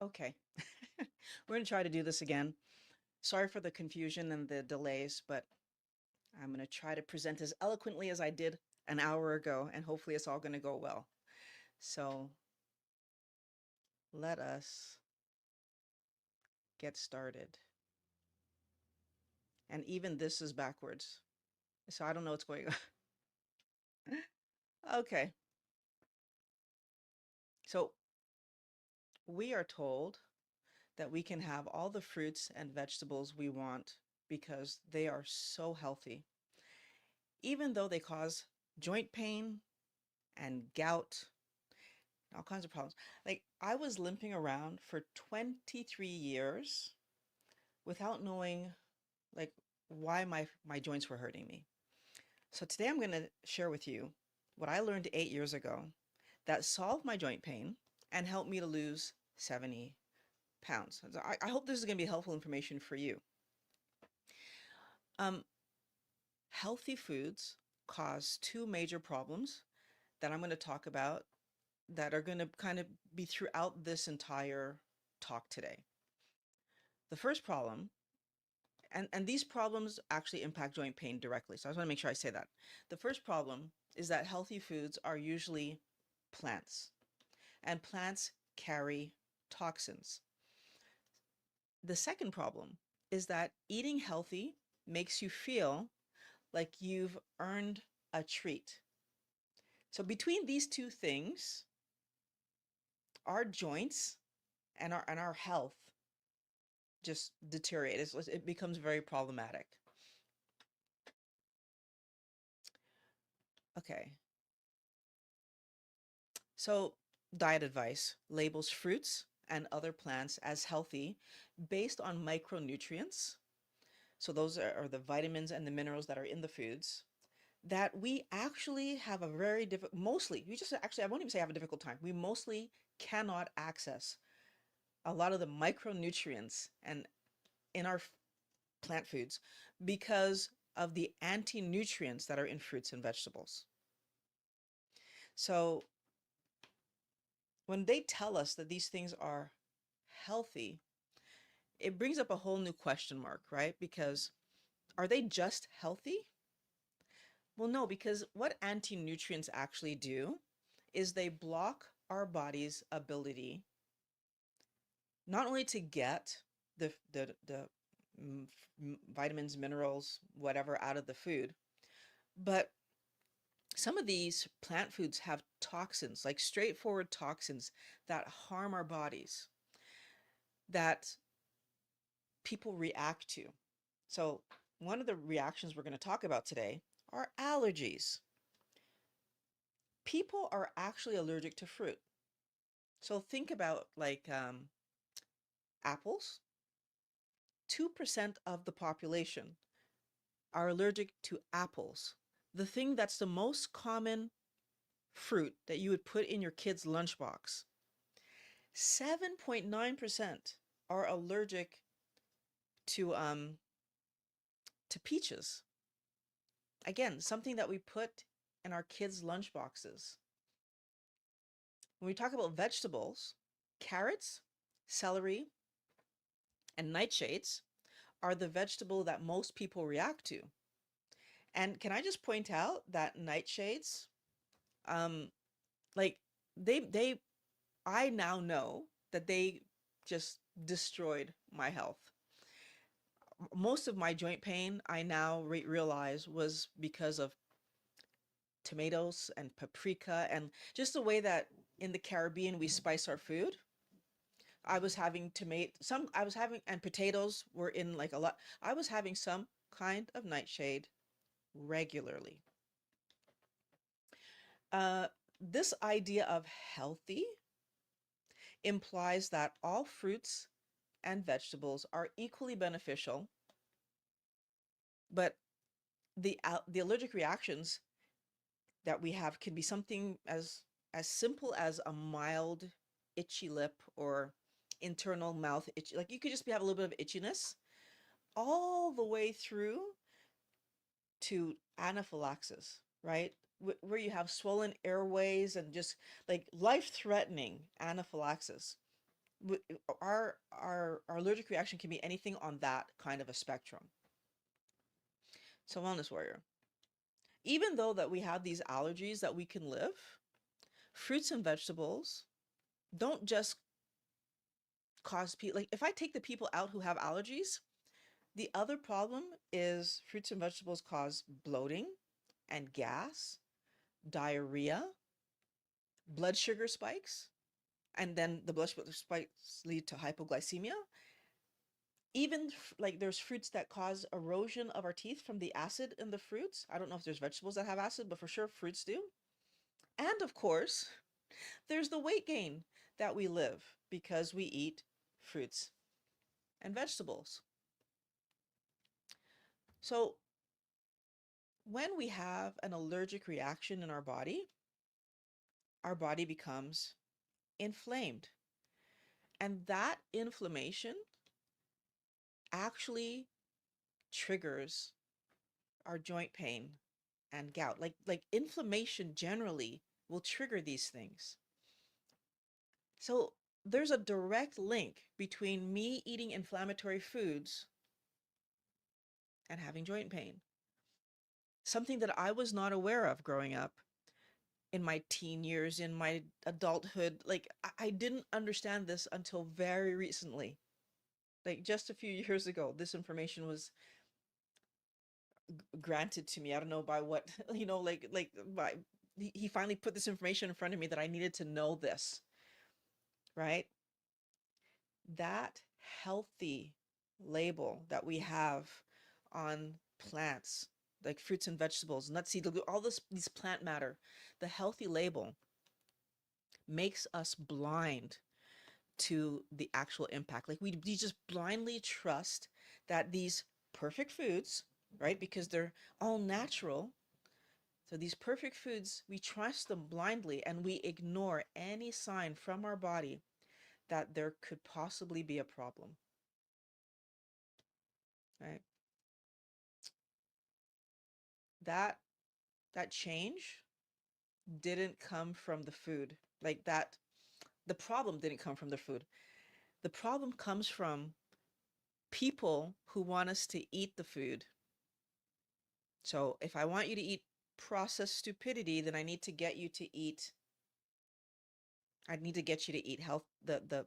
Okay, we're going to try to do this again. Sorry for the confusion and the delays, but I'm going to try to present as eloquently as I did an hour ago, and hopefully it's all going to go well. So let us get started. And even this is backwards, so I don't know what's going on. Okay, so we are told that we can have all the fruits and vegetables we want because they are so healthy, even though they cause joint pain and gout, all kinds of problems. Like I was limping around for 23 years without knowing like why my joints were hurting me. So today I'm going to share with you what I learned 8 years ago that solved my joint pain and helped me to lose 70 pounds. So I hope this is going to be helpful information for you. Um, Healthy foods cause two major problems that I'm going to talk about that are going to kind of be throughout this entire talk today. The first problem, and these problems actually impact joint pain directly. So I just want to make sure I say that. The first problem is that healthy foods are usually plants, and plants carry toxins. The second problem is that eating healthy makes you feel like you've earned a treat. So between these two things, our joints and our health just deteriorate. It becomes very problematic. Okay, so diet advice labels fruits and other plants as healthy based on micronutrients. So those are the vitamins and the minerals that are in the foods that we actually have a very difficult, mostly, we just actually, I won't even say have a difficult time. We mostly cannot access a lot of the micronutrients and in our plant foods because of the anti-nutrients that are in fruits and vegetables. So when they tell us that these things are healthy, it brings up a whole new question mark, right? Because are they just healthy? Well, no, because what anti-nutrients actually do is they block our body's ability not only to get the vitamins, minerals, whatever out of the food, but some of these plant foods have toxins, like straightforward toxins that harm our bodies, that people react to. So, one of the reactions we're going to talk about today are allergies. People are actually allergic to fruit. So, think about like apples. 2% of the population are allergic to apples. The thing that's the most common fruit that you would put in your kid's lunchbox. 7.9% are allergic to peaches. Again, something that we put in our kids' lunchboxes. When we talk about vegetables, carrots, celery, and nightshades are the vegetable that most people react to. And can I just point out that nightshades, um, like they I now know that they just destroyed my health. Most of my joint pain I now realize was because of tomatoes and paprika and just the way that in the Caribbean we spice our food. I was having tomato some I was having and potatoes were in like a lot. I was having some kind of nightshade regularly. This idea of healthy implies that all fruits and vegetables are equally beneficial, but the allergic reactions that we have can be something as simple as a mild itchy lip or internal mouth itch. Like you could just have a little bit of itchiness all the way through to anaphylaxis, right? Where you have swollen airways and just like life-threatening anaphylaxis. Our allergic reaction can be anything on that kind of a spectrum. So wellness warrior, even though that we have these allergies that we can live, fruits and vegetables don't just cause people, like if I take the people out who have allergies, the other problem is fruits and vegetables cause bloating and gas, diarrhea, blood sugar spikes, and then the blood sugar spikes lead to hypoglycemia. Even like there's fruits that cause erosion of our teeth from the acid in the fruits. I don't know if there's vegetables that have acid, but for sure fruits do. And of course, there's the weight gain that we live because we eat fruits and vegetables. So when we have an allergic reaction in our body becomes inflamed. And that inflammation actually triggers our joint pain and gout. Like inflammation generally will trigger these things. So there's a direct link between me eating inflammatory foods and having joint pain. Something that I was not aware of growing up in my teen years, in my adulthood. Like I didn't understand this until very recently. Like just a few years ago, this information was granted to me. I don't know by what, like by he finally put this information in front of me that I needed to know this, right? That healthy label that we have on plants, like fruits and vegetables, nuts, seeds, all these plant matter, the healthy label makes us blind to the actual impact. Like we just blindly trust that these perfect foods, right? Because they're all natural. So these perfect foods, we trust them blindly and we ignore any sign from our body that there could possibly be a problem, right? That that change didn't come from the food. Like that the problem didn't come from the food. The problem comes from people who want us to eat the food. So if I want you to eat processed stupidity, then I need to get you to eat the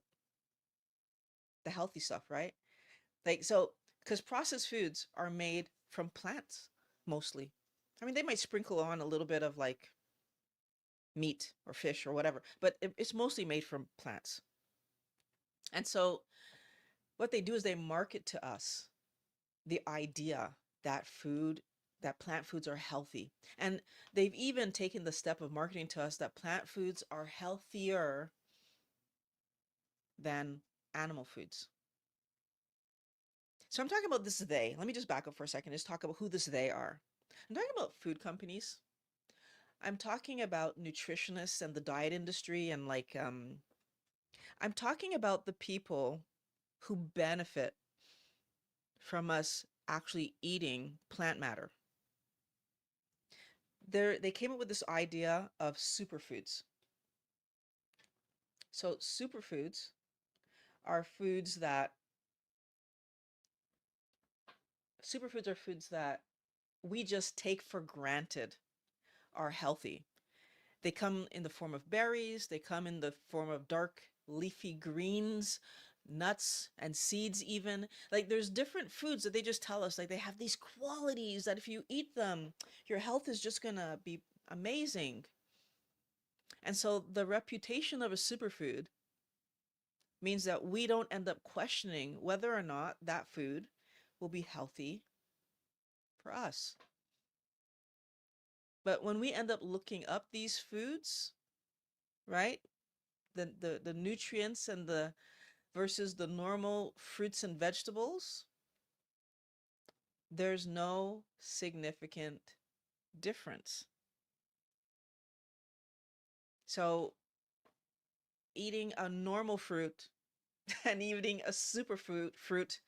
healthy stuff, right? Like so because processed foods are made from plants mostly. I mean, they might sprinkle on a little bit of like meat or fish or whatever, but it's mostly made from plants. And so what they do is they market to us the idea that plant foods are healthy. And they've even taken the step of marketing to us that plant foods are healthier than animal foods. So I'm talking about this they. Let me just back up for a second. Just talk about who this they are. I'm talking about food companies. I'm talking about nutritionists and the diet industry and I'm talking about the people who benefit from us actually eating plant matter. They came up with this idea of superfoods. So superfoods are foods that we just take for granted are healthy. They come in the form of berries, they come in the form of dark leafy greens, nuts and seeds even. Like there's different foods that they just tell us like they have these qualities that if you eat them, your health is just going to be amazing. And so the reputation of a superfood means that we don't end up questioning whether or not that food will be healthy for us. But when we end up looking up these foods, right? The nutrients and the versus the normal fruits and vegetables, there's no significant difference. So eating a normal fruit and eating a fruit,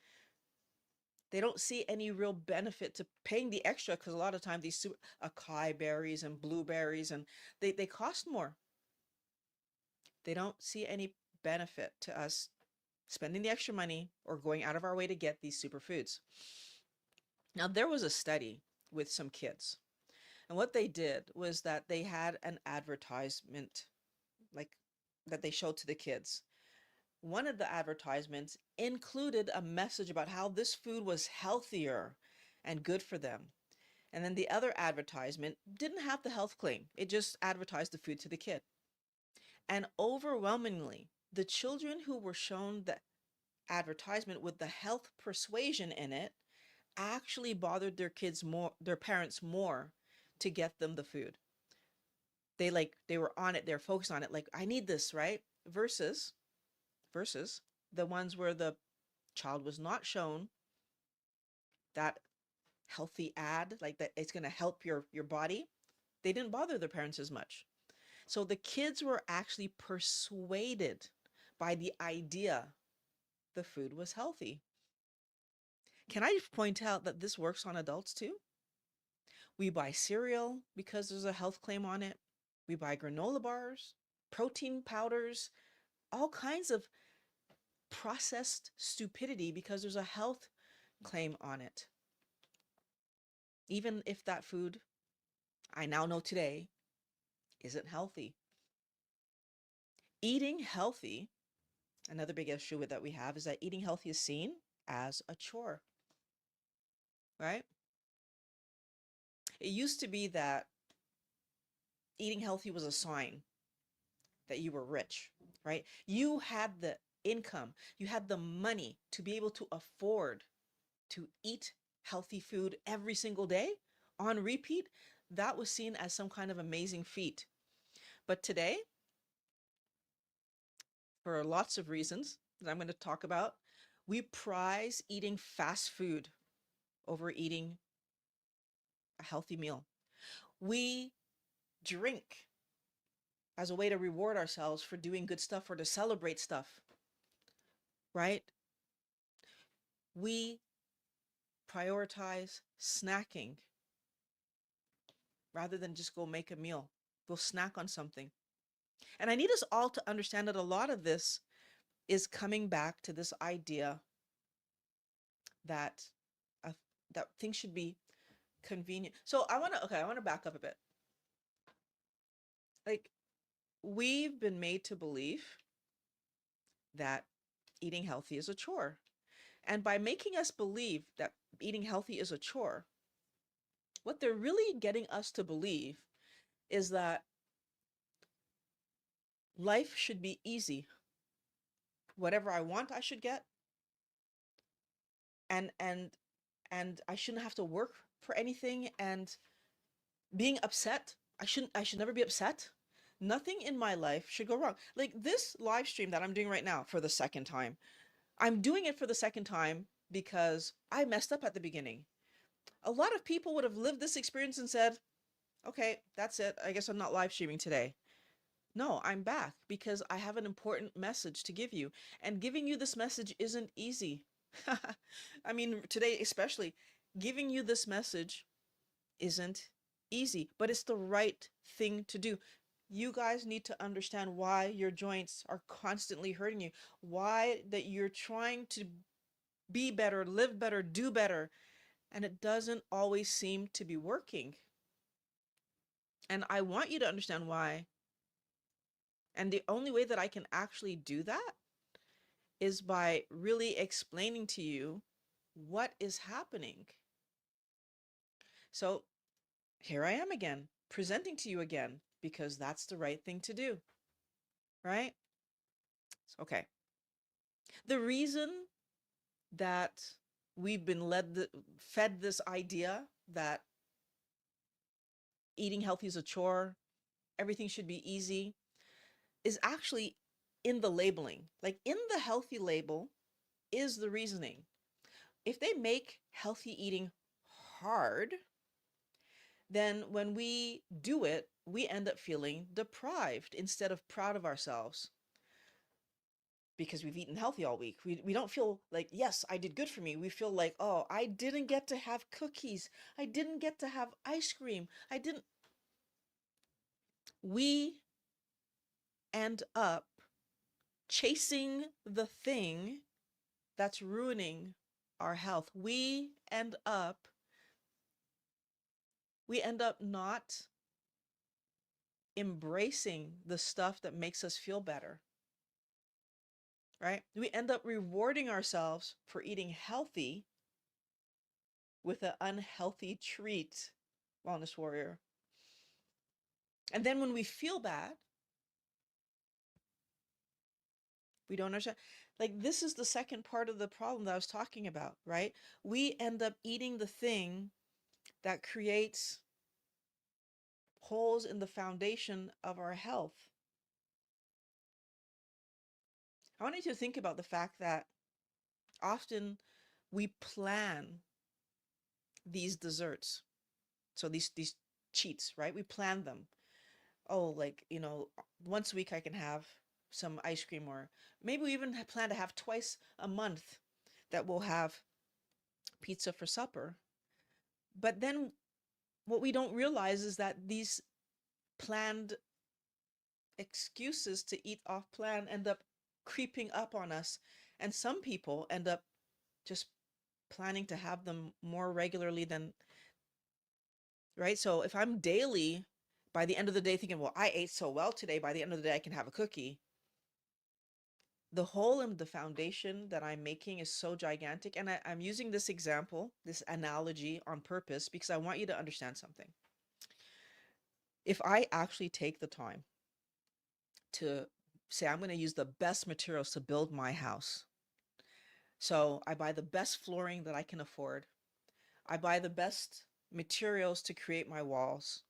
they don't see any real benefit to paying the extra because a lot of times these acai berries and blueberries and they cost more. They don't see any benefit to us spending the extra money or going out of our way to get these superfoods. Now, there was a study with some kids, and what they did was that they had an advertisement like that they showed to the kids. One of the advertisements included a message about how this food was healthier and good for them. And then the other advertisement didn't have the health claim. It just advertised the food to the kid. And overwhelmingly, the children who were shown the advertisement with the health persuasion in it actually bothered their parents more to get them the food. They were on it, they're focused on it, like, I need this, right? Versus the ones where the child was not shown that healthy ad, like that it's going to help your body. They didn't bother their parents as much. So the kids were actually persuaded by the idea the food was healthy. Can I point out that this works on adults too? We buy cereal because there's a health claim on it. We buy granola bars, protein powders, all kinds of processed stupidity because there's a health claim on it. Even if that food, I now know today, isn't healthy. Eating healthy, another big issue that we have is that eating healthy is seen as a chore, right? It used to be that eating healthy was a sign that you were rich, right? You had the income, you had the money to be able to afford to eat healthy food every single day on repeat. That was seen as some kind of amazing feat. But today, for lots of reasons that I'm going to talk about, we prize eating fast food over eating a healthy meal. We drink as a way to reward ourselves for doing good stuff or to celebrate stuff, right? We prioritize snacking rather than just go make a meal. Go snack on something. And I need us all to understand that a lot of this is coming back to this idea that uh, that things should be convenient. So I want to back up a bit. Like, we've been made to believe that eating healthy is a chore. And by making us believe that eating healthy is a chore, what they're really getting us to believe is that life should be easy. Whatever I want, I should get, and I shouldn't have to work for anything. And being upset, I should never be upset. Nothing in my life should go wrong. Like this live stream that I'm doing right now for the second time. I'm doing it for the second time because I messed up at the beginning. A lot of people would have lived this experience and said, okay, that's it. I guess I'm not live streaming today. No, I'm back because I have an important message to give you. And giving you this message isn't easy. I mean, today especially, giving you this message isn't easy, but it's the right thing to do. You guys need to understand why your joints are constantly hurting you, why that you're trying to be better, live better, do better, and it doesn't always seem to be working. And I want you to understand why. And the only way that I can actually do that is by really explaining to you what is happening. So here I am again, presenting to you again, because that's the right thing to do, right? Okay. The reason that we've been fed this idea that eating healthy is a chore, everything should be easy, is actually in the labeling. Like in the healthy label is the reasoning. If they make healthy eating hard, then when we do it, we end up feeling deprived instead of proud of ourselves because we've eaten healthy all week. We don't feel like, yes, I did good for me. We feel like, oh, I didn't get to have cookies. I didn't get to have ice cream. I didn't. We end up chasing the thing that's ruining our health. We end up not embracing the stuff that makes us feel better, right? We end up rewarding ourselves for eating healthy with an unhealthy treat, wellness warrior. And then when we feel bad, we don't understand. Like, this is the second part of the problem that I was talking about, right? We end up eating the thing that creates holes in the foundation of our health. I want you to think about the fact that often we plan these desserts. So these cheats, right? We plan them. Oh, like, once a week I can have some ice cream, or maybe we even plan to have twice a month that we'll have pizza for supper. But then what we don't realize is that these planned excuses to eat off plan end up creeping up on us. And some people end up just planning to have them more regularly than, right? So if I'm daily, by the end of the day, thinking, well, I ate so well today, by the end of the day, I can have a cookie. The hole in the foundation that I'm making is so gigantic. And I'm using this example, this analogy on purpose, because I want you to understand something. If I actually take the time to say, I'm going to use the best materials to build my house. So I buy the best flooring that I can afford. I buy the best materials to create my walls.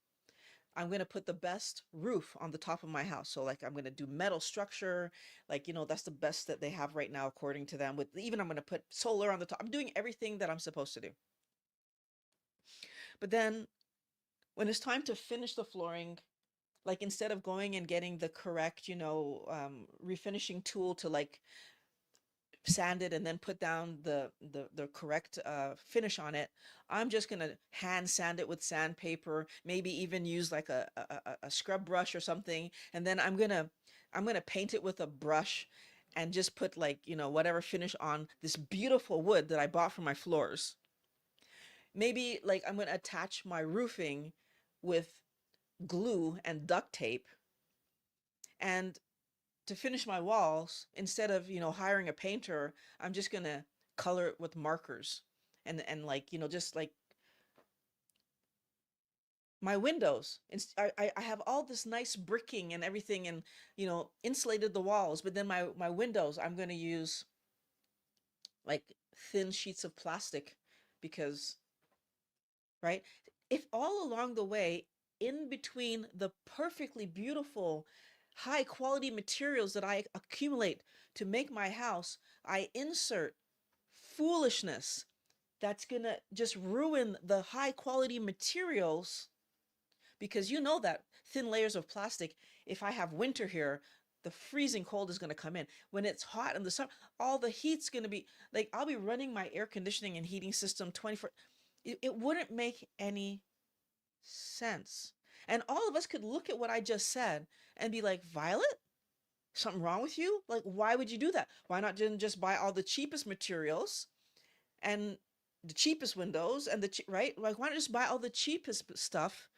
I'm going to put the best roof on the top of my house. So like I'm going to do metal structure, like, that's the best that they have right now, according to them. With even I'm going to put solar on the top. I'm doing everything that I'm supposed to do. But then when it's time to finish the flooring, like instead of going and getting the correct, refinishing tool to like sand it and then put down the correct finish on it, I'm just gonna hand sand it with sandpaper, maybe even use like a scrub brush or something, and then I'm gonna paint it with a brush and just put like, whatever finish on this beautiful wood that I bought for my floors. Maybe like I'm gonna attach my roofing with glue and duct tape, and to finish my walls, instead of, hiring a painter, I'm just gonna color it with markers. And like, just like my windows. I have all this nice bricking and everything, and, insulated the walls, but then my windows, I'm gonna use like thin sheets of plastic, because, right? If all along the way, in between the perfectly beautiful, high quality materials that I accumulate to make my house, I insert foolishness that's gonna just ruin the high quality materials, because you know that thin layers of plastic, if I have winter here, the freezing cold is going to come in. When it's hot in the summer, all the heat's going to be like, I'll be running my air conditioning and heating system 24. It wouldn't make any sense. And all of us could look at what I just said and be like, Violet, something wrong with you? Like, why would you do that? Why not just buy all the cheapest materials and the cheapest windows and right? Like, why not just buy all the cheapest stuff?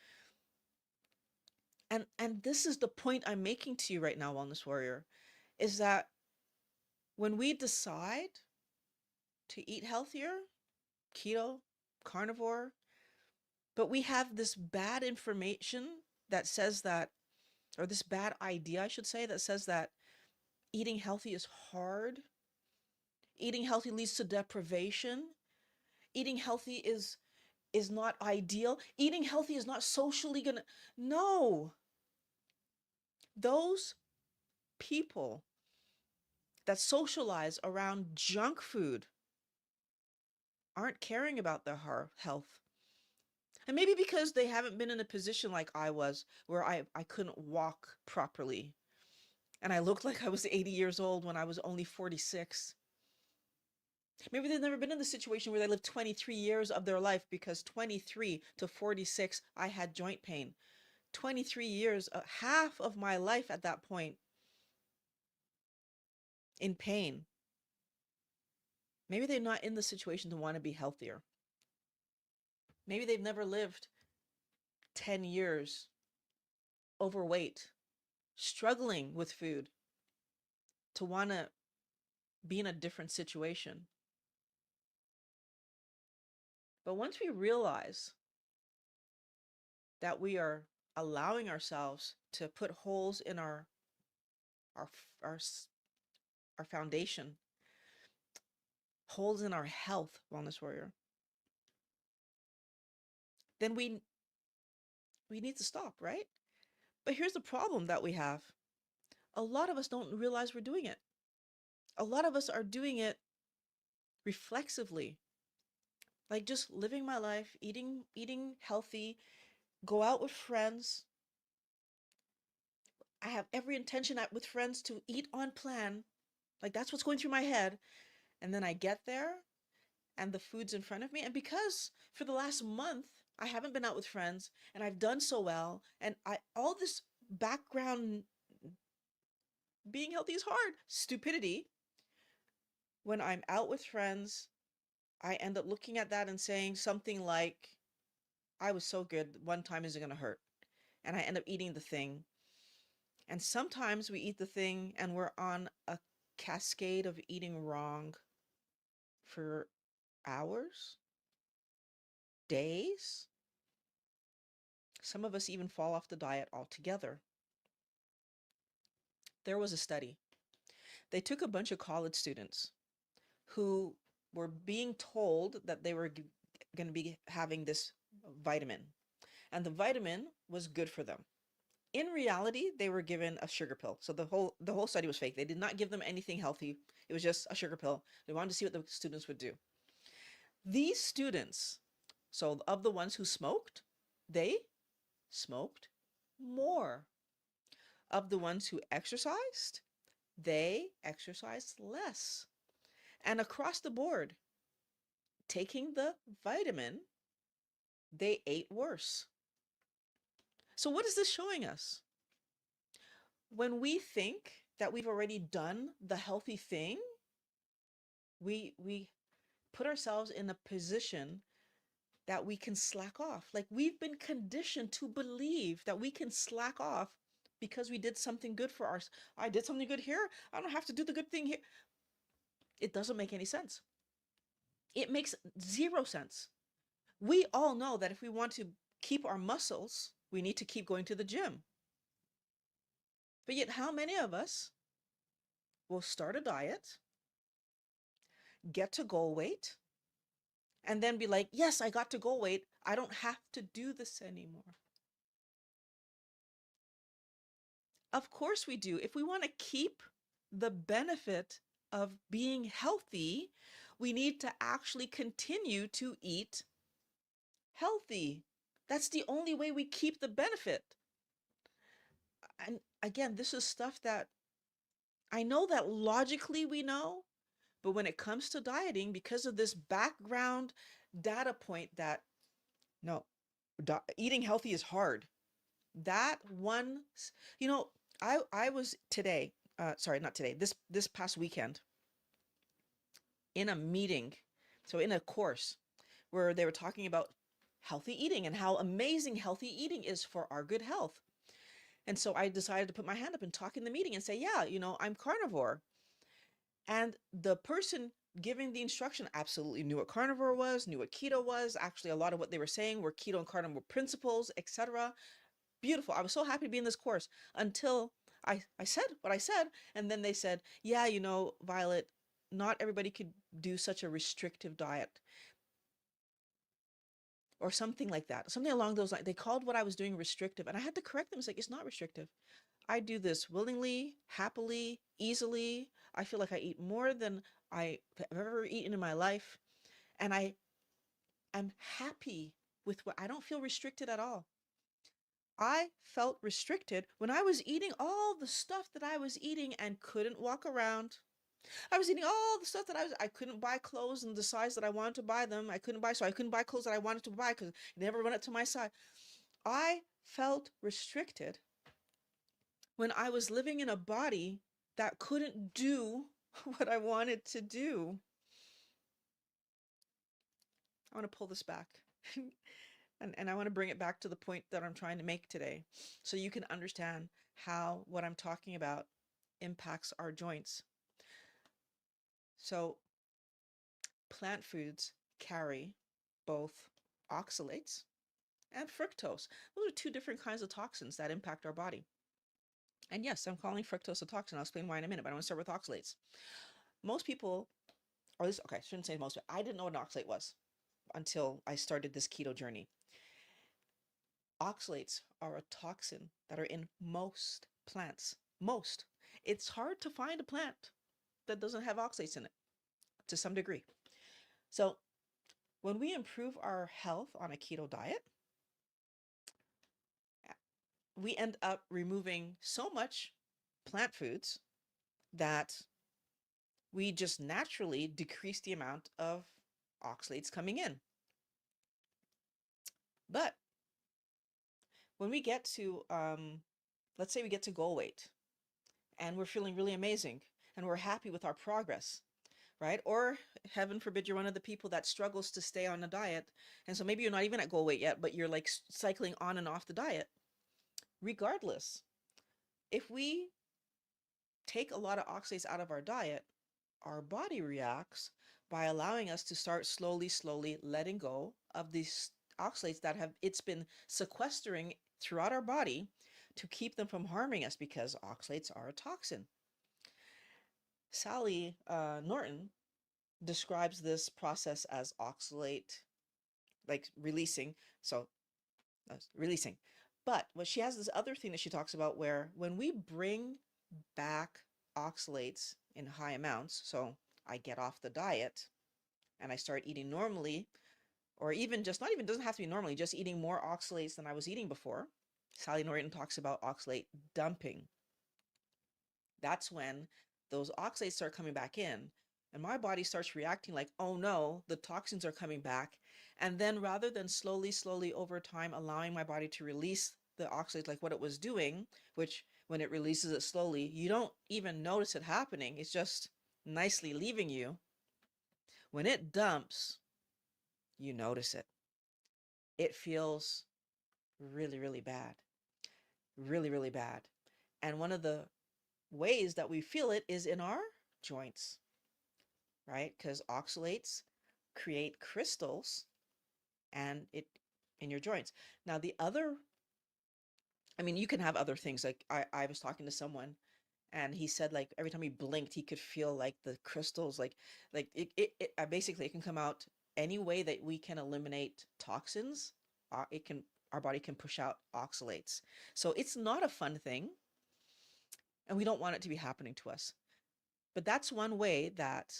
And this is the point I'm making to you right now, Wellness Warrior, is that when we decide to eat healthier, keto, carnivore, but we have this bad information that says that, or this bad idea, I should say, that says that eating healthy is hard, eating healthy leads to deprivation, eating healthy is not ideal, eating healthy is not socially gonna. No, those people that socialize around junk food aren't caring about their health. And maybe because they haven't been in a position like I was, where I couldn't walk properly and I looked like I was 80 years old when I was only 46. Maybe they've never been in the situation where they lived 23 years of their life, because 23 to 46, I had joint pain. 23 years, half of my life at that point in pain. Maybe they're not in the situation to want to be healthier. Maybe they've never lived 10 years overweight, struggling with food to want to be in a different situation. But once we realize that we are allowing ourselves to put holes in our our our foundation, holes in our health, wellness warrior, then we need to stop, right? But here's the problem that we have. A lot of us don't realize we're doing it. A lot of us are doing it reflexively, like just living my life, eating healthy, go out with friends. I have every intention with friends to eat on plan. Like that's what's going through my head. And then I get there and the food's in front of me. And because for the last month I haven't been out with friends and I've done so well, and I all this background being healthy is hard, stupidity. When I'm out with friends, I end up looking at that and saying something like, I was so good, one time isn't going to hurt. And I end up eating the thing. And sometimes we eat the thing and we're on a cascade of eating wrong for hours, days. Some of us even fall off the diet altogether. There was a study. They took a bunch of college students who were being told that they were going to be having this vitamin, and the vitamin was good for them. In reality, they were given a sugar pill. So the whole study was fake. They did not give them anything healthy. It was just a sugar pill. They wanted to see what the students would do. These students, so of the ones who smoked, they smoked more. Of the ones who exercised, they exercised less. And across the board, taking the vitamin, they ate worse. So what is this showing us? When we think that we've already done the healthy thing, we put ourselves in a position that we can slack off. Like we've been conditioned to believe that we can slack off because we did something good for us. I did something good here. I don't have to do the good thing here. It doesn't make any sense. It makes zero sense. We all know that if we want to keep our muscles, we need to keep going to the gym. But yet, how many of us will start a diet, get to goal weight, and then be like, yes, I got to goal weight. I don't have to do this anymore. Of course we do. If we want to keep the benefit of being healthy, we need to actually continue to eat healthy. That's the only way we keep the benefit. And again, this is stuff that I know that logically we know, but when it comes to dieting, because of this background data point that no, eating healthy is hard. That one, you know, I was today, sorry, not today, this past weekend in a meeting, so in a course where they were talking about healthy eating and how amazing healthy eating is for our good health. And so I decided to put my hand up and talk in the meeting and say, yeah, I'm carnivore. And the person giving the instruction absolutely knew what carnivore was, knew what keto was. Actually, a lot of what they were saying were keto and carnivore principles, etc. Beautiful. I was so happy to be in this course until I said what I said. And then they said, yeah, Violet, not everybody could do such a restrictive diet or something like that. Something along those lines. They called what I was doing restrictive. And I had to correct them. It's like, it's not restrictive. I do this willingly, happily, easily. I feel like I eat more than I have ever eaten in my life. And I am happy with what I don't feel restricted at all. I felt restricted when I was eating all the stuff that I was eating and couldn't walk around. I was eating all the stuff that I couldn't buy clothes in the size that I wanted to buy them. I couldn't buy clothes that I wanted to buy because it never went up to my size. I felt restricted when I was living in a body that couldn't do what I wanted to do. I want to pull this back. And I want to bring it back to the point that I'm trying to make today so you can understand how what I'm talking about impacts our joints. So, plant foods carry both oxalates and fructose. Those are two different kinds of toxins that impact our body. And yes, I'm calling fructose a toxin. I'll explain why in a minute, but I want to start with oxalates. Most people, or at least, okay, I shouldn't say most, but I didn't know what an oxalate was until I started this keto journey. Oxalates are a toxin that are in most plants. Most. It's hard to find a plant that doesn't have oxalates in it to some degree. So, when we improve our health on a keto diet, we end up removing so much plant foods that we just naturally decrease the amount of oxalates coming in. But when we get to, let's say we get to goal weight and we're feeling really amazing and we're happy with our progress, right? Or heaven forbid, you're one of the people that struggles to stay on a diet. And so maybe you're not even at goal weight yet, but you're like cycling on and off the diet. Regardless, if we take a lot of oxalates out of our diet, our body reacts by allowing us to start slowly letting go of these oxalates that have it's been sequestering throughout our body to keep them from harming us because oxalates are a toxin. Sally Norton describes this process as oxalate, like releasing. So releasing. But what she has this other thing that she talks about where when we bring back oxalates in high amounts, so I get off the diet and I start eating normally, or even just not even doesn't have to be normally, just eating more oxalates than I was eating before. Sally Norton talks about oxalate dumping. That's when those oxalates start coming back in and my body starts reacting like, oh no, the toxins are coming back. And then rather than slowly over time allowing my body to release the oxalates like what it was doing, which when it releases it slowly, you don't even notice it happening. It's just nicely leaving you. When it dumps, you notice it. It feels really bad. Really bad. And one of the ways that we feel it is in our joints, right? Because oxalates create crystals and it in your joints. Now the other, I mean, you can have other things. Like I was talking to someone and he said like every time he blinked, he could feel like the crystals, like it basically it can come out any way that we can eliminate toxins. It can, our body can push out oxalates. So it's not a fun thing and we don't want it to be happening to us. But that's one way that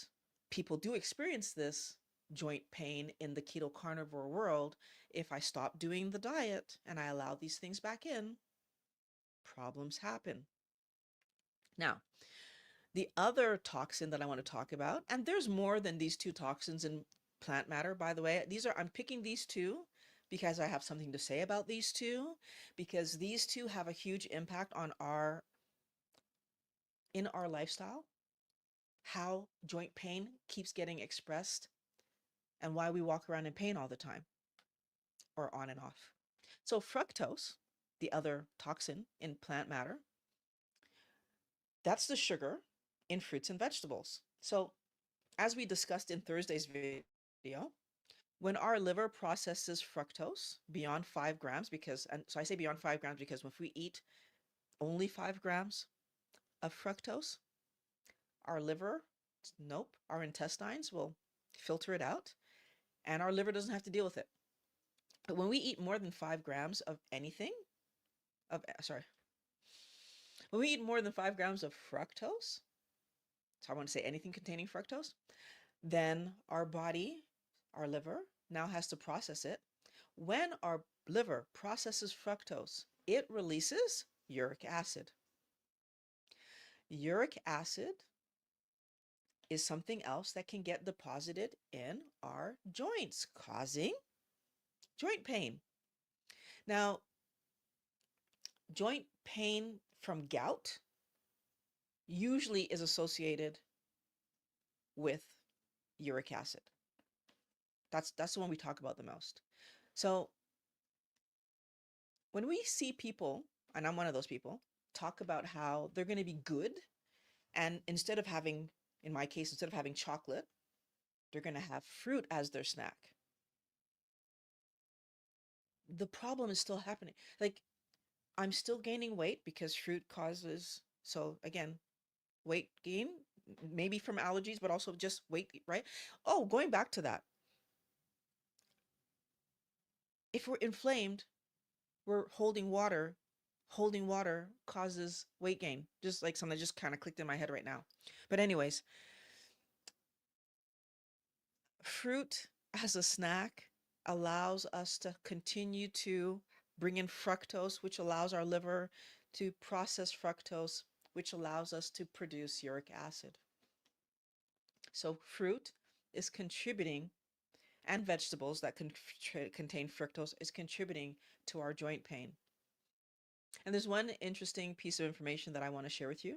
people do experience this joint pain in the keto carnivore world. If I stop doing the diet and I allow these things back in, problems happen. Now, the other toxin that I want to talk about, and there's more than these two toxins in plant matter, by the way. I'm picking these two because I have something to say about these two, because these two have a huge impact on in our lifestyle, how joint pain keeps getting expressed and why we walk around in pain all the time or on and off. So fructose, the other toxin in plant matter, that's the sugar in fruits and vegetables. So as we discussed in Thursday's video, when our liver processes fructose beyond 5 grams, and so I say beyond 5 grams because if we eat only 5 grams of fructose, our liver, nope, our intestines will filter it out and our liver doesn't have to deal with it. But when we eat more than 5 grams of anything, when we eat more than 5 grams of fructose, so I want to say anything containing fructose, then our body, our liver, now has to process it. When our liver processes fructose, it releases uric acid. Uric acid is something else that can get deposited in our joints, causing joint pain. Now, joint pain from gout usually is associated with uric acid. That's the one we talk about the most. So when we see people, and I'm one of those people, talk about how they're going to be good, and instead of having, in my case, instead of having chocolate, they're going to have fruit as their snack. The problem is still happening. Like, I'm still gaining weight because fruit causes, so again, weight gain, maybe from allergies, but also just weight, right? Oh, going back to that. If we're inflamed, we're holding water. Holding water causes weight gain. Just like something just kind of clicked in my head right now. But anyways, fruit as a snack allows us to continue to bring in fructose, which allows our liver to process fructose, which allows us to produce uric acid. So fruit is contributing, and vegetables that contain fructose is contributing to our joint pain. And there's one interesting piece of information that I want to share with you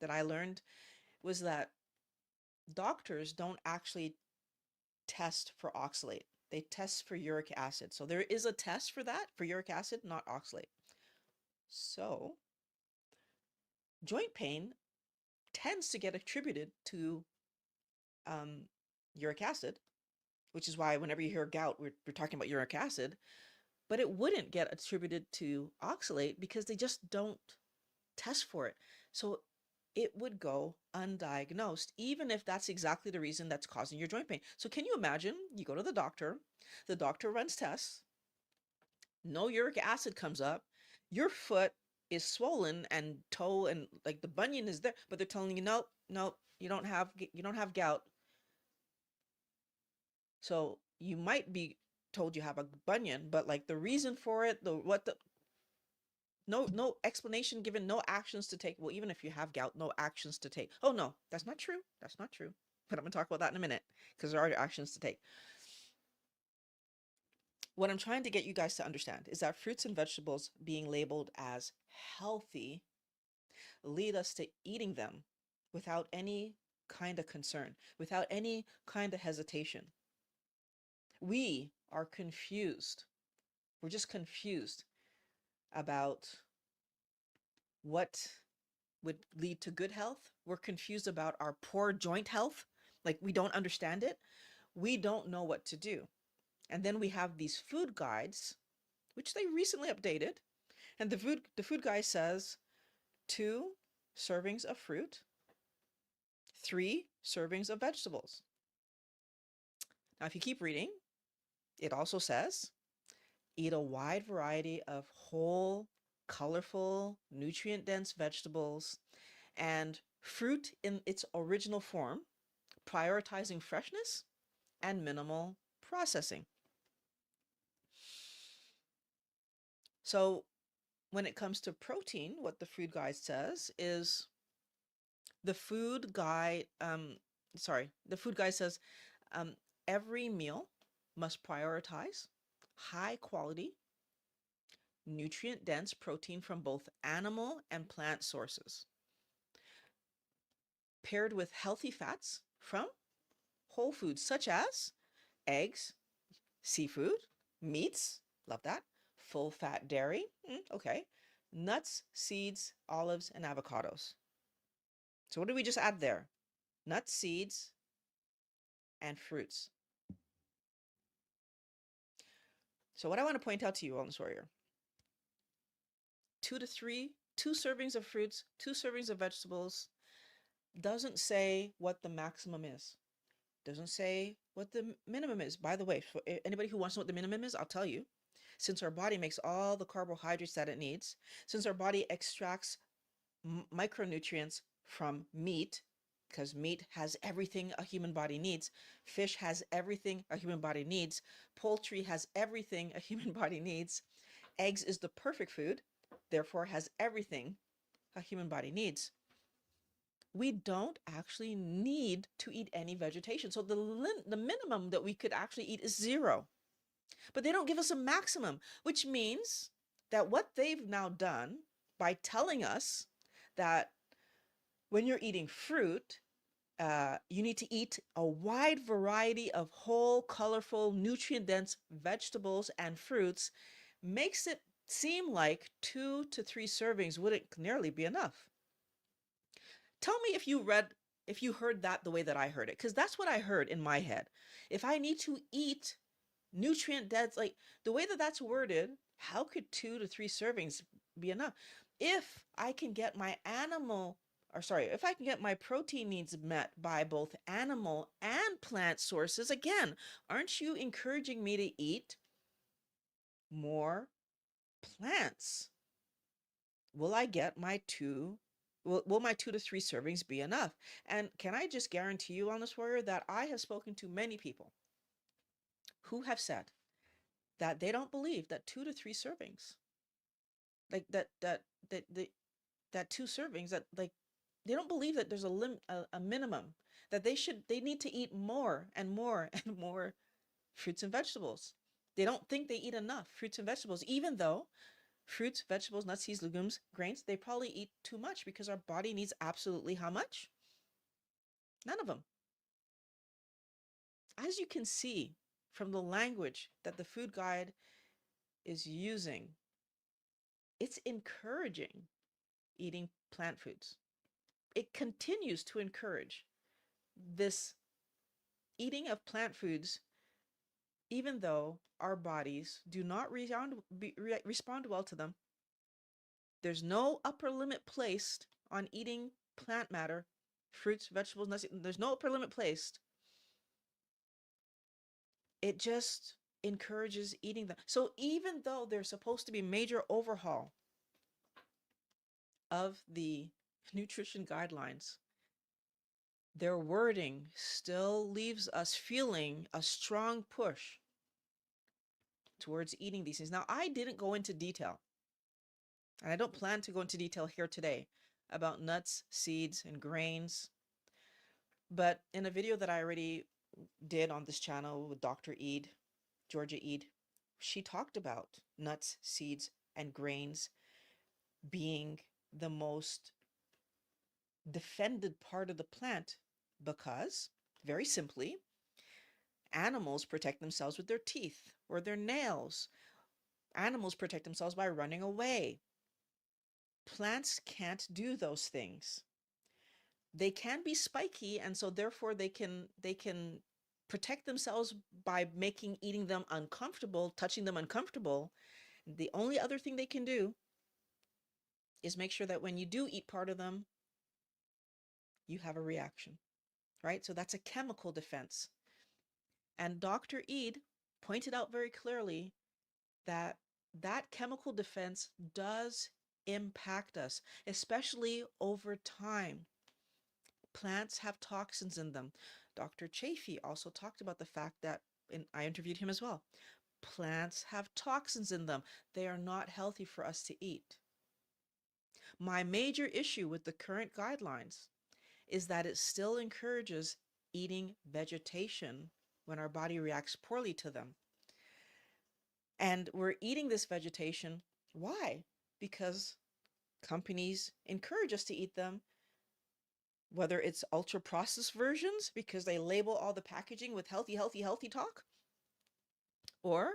that I learned was that doctors don't actually test for oxalate. They test for uric acid. So there is a test for that, for uric acid, not oxalate. So joint pain tends to get attributed to um, uric acid, which is why whenever you hear gout, we're talking about uric acid, but it wouldn't get attributed to oxalate because they just don't test for it. So it would go undiagnosed, even if that's exactly the reason that's causing your joint pain. So can you imagine you go to the doctor runs tests, no uric acid comes up, your foot is swollen and toe and like the bunion is there, but they're telling you, nope, nope, you don't have gout. So you might be told you have a bunion, but like the reason for it, no explanation given, no actions to take. Well, even if you have gout, no actions to take. Oh no, that's not true. That's not true. But I'm gonna talk about that in a minute because there are actions to take. What I'm trying to get you guys to understand is that fruits and vegetables being labeled as healthy lead us to eating them without any kind of concern, without any kind of hesitation. We are confused. We're just confused about what would lead to good health. We're confused about our poor joint health. Like we don't understand it. We don't know what to do. And then we have these food guides, which they recently updated. And the food guide says 2 servings of fruit, 3 servings of vegetables. Now, if you keep reading, it also says eat a wide variety of whole, colorful, nutrient dense vegetables and fruit in its original form, prioritizing freshness and minimal processing. So when it comes to protein, what the food guide says is the food guide, the food guide says um, every meal must prioritize high quality, nutrient dense protein from both animal and plant sources, paired with healthy fats from whole foods such as eggs, seafood, meats, love that, full fat dairy, okay, nuts, seeds, olives, and avocados. So what did we just add there? Nuts, seeds, and fruits. So what I want to point out to you, Wellness Warrior, 2 servings of fruits, 2 servings of vegetables doesn't say what the maximum is. Doesn't say what the minimum is. By the way, for anybody who wants to know what the minimum is, I'll tell you. Since our body makes all the carbohydrates that it needs, since our body extracts micronutrients from meat, because meat has everything a human body needs, fish has everything a human body needs, poultry has everything a human body needs, eggs is the perfect food, therefore has everything a human body needs. We don't actually need to eat any vegetation. So the minimum that we could actually eat is 0. But they don't give us a maximum, which means that what they've now done by telling us that when you're eating fruit, You need to eat a wide variety of whole, colorful, nutrient dense vegetables and fruits. Makes it seem like 2 to 3 servings wouldn't nearly be enough. Tell me if you heard that the way that I heard it, because that's what I heard in my head. If I need to eat nutrient dense, like the way that that's worded, how could 2 to 3 servings be enough? If I can get my if I can get my protein needs met by both animal and plant sources, again, aren't you encouraging me to eat more plants? Will I get my will my 2 to 3 servings be enough? And can I just guarantee you, on this warrior, that I have spoken to many people who have said that they don't believe that 2 to 3 servings, like that 2 servings, that like they don't believe that there's a minimum, that they need to eat more and more and more fruits and vegetables. They don't think they eat enough fruits and vegetables, even though fruits, vegetables, nuts, seeds, legumes, grains, they probably eat too much because our body needs absolutely how much? None of them. As you can see from the language that the food guide is using, it's encouraging eating plant foods. It continues to encourage this eating of plant foods, even though our bodies do not respond well to them. There's no upper limit placed on eating plant matter, fruits, vegetables, nuts. There's no upper limit placed. It just encourages eating them. So even though there's supposed to be major overhaul of the nutrition guidelines, their wording still leaves us feeling a strong push towards eating these things. Now, I didn't go into detail, and I don't plan to go into detail here today about nuts, seeds, and grains. But in a video that I already did on this channel with Dr. Eid, Georgia Eid, she talked about nuts, seeds, and grains being the most defended part of the plant because, very simply, animals protect themselves with their teeth or their nails. Animals protect themselves by running away. Plants can't do those things. They can be spiky, and so therefore they can protect themselves by making eating them uncomfortable, touching them uncomfortable. The only other thing they can do is make sure that when you do eat part of them, you have a reaction, right? So that's a chemical defense. And Dr. Eid pointed out very clearly that that chemical defense does impact us, especially over time. Plants have toxins in them. Dr. Chafee also talked about the fact that, and I interviewed him as well, plants have toxins in them. They are not healthy for us to eat. My major issue with the current guidelines is that it still encourages eating vegetation when our body reacts poorly to them. And we're eating this vegetation. Why? Because companies encourage us to eat them, whether it's ultra processed versions because they label all the packaging with healthy, healthy, healthy talk, or